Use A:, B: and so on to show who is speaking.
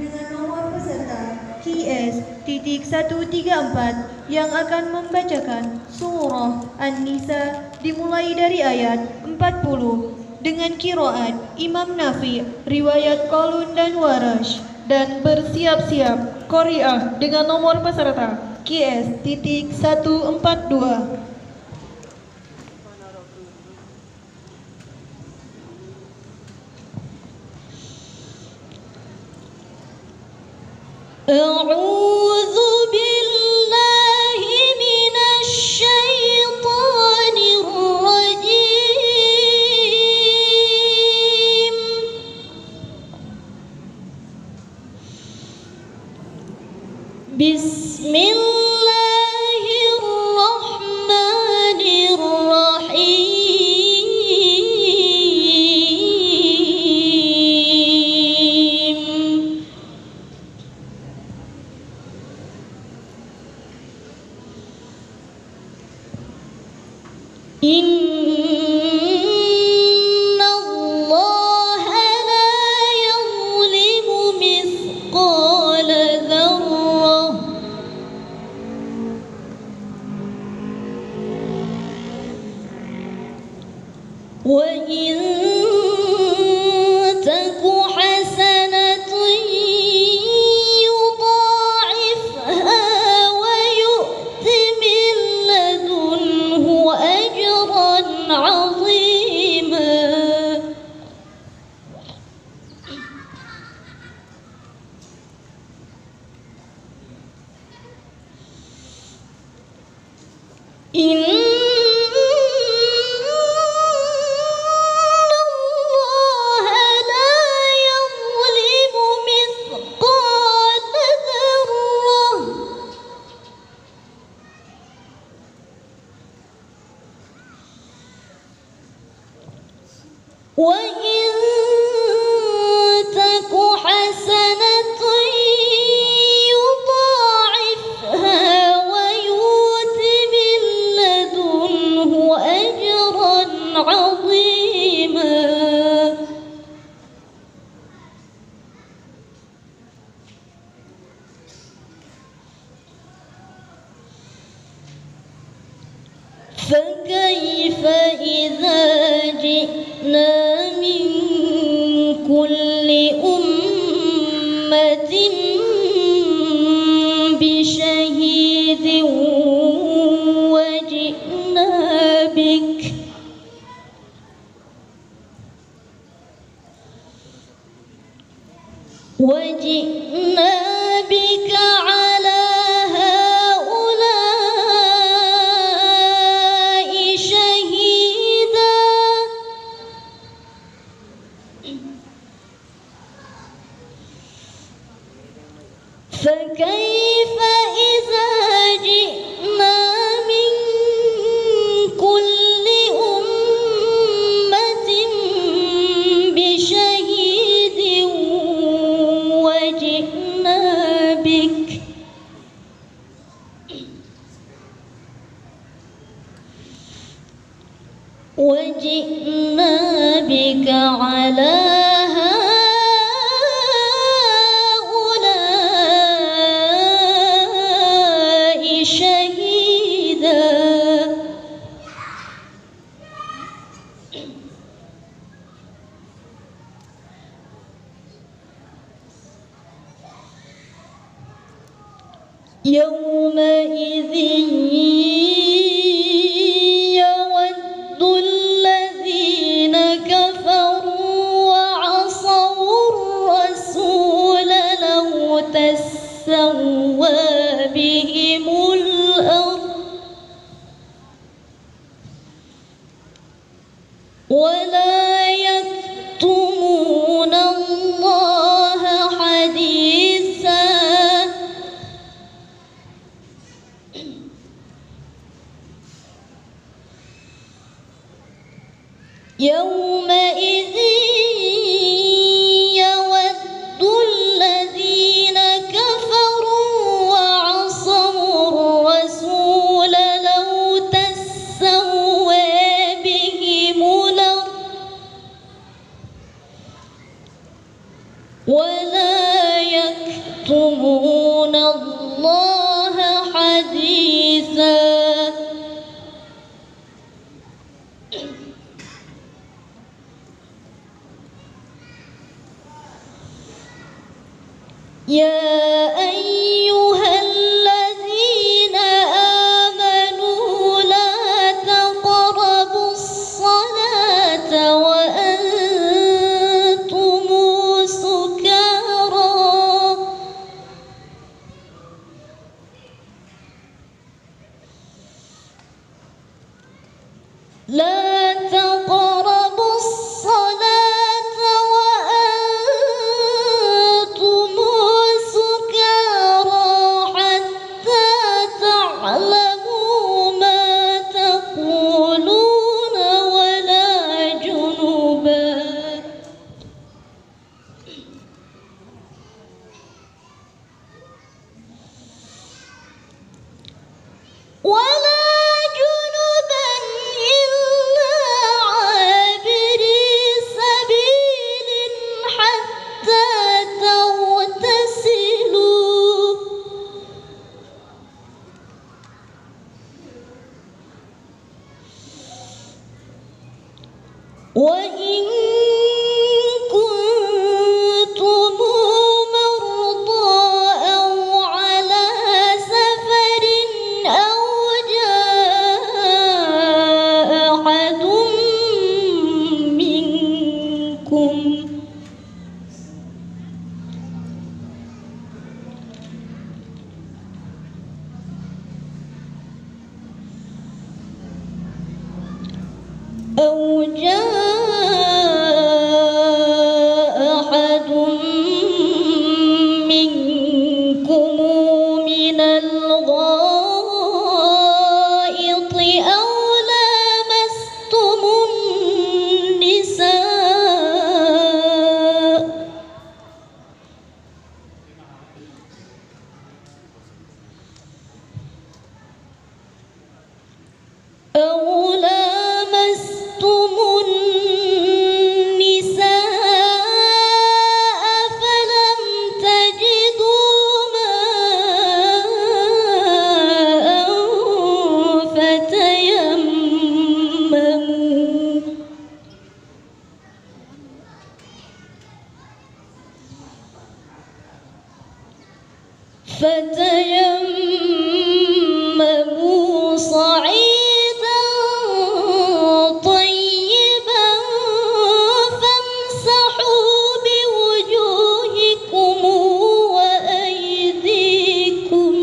A: dengan nomor peserta QS.134 yang akan membacakan surah An-Nisa dimulai dari ayat 40 dengan qiraat Imam Nafi, riwayat Qalun dan Warash, dan bersiap-siap qari'ah dengan nomor peserta QS.142. أعوذ بالله من الشيطان الرجيم بسم الله الرحمن الرحيم إن الله لا يظلم مثقال ذرة وإن تك حسنة يضاعفها ويؤت من لدنه أجرا عظيما إن الله لا يظلم مثقال ذرة وإن تك حسنة يضاعفها ويؤت من لدنه أجرا عظيما فكيف إذا جئنا من كل أمة بشهيد وجئنا بك على هؤلاء شهيدا فكيف إذا جئنا من كل أمة بشهيد وجئنا بك على هؤلاء شهيدا يومئذ يود الذين كفروا وعصوا الرسول لو تسوى بهم الأرض ولا يكتمون الله حديثا يومئذ يود الذين كفروا وعصوا الرسول لو تسوى بهم الأرض ولا يكتمون
B: يكتمون الله حديثا. يا أيها الذين آمنوا لا تقربوا الصلاة وأنتم سكارى لا تقربوا الصلاة وأنتم سكارى حتى تعلموا ما تقولون ولا جنبا إلا عابري سبيل حتى تغتسلوا وإن كنتم مرضى أو على سفر أو جاء أحد منكم من الغائط أو لامستم النساء فلم تجدوا ماء فتيمموا صعيدا طيبا فامسحوا بوجوهكم وأيديكم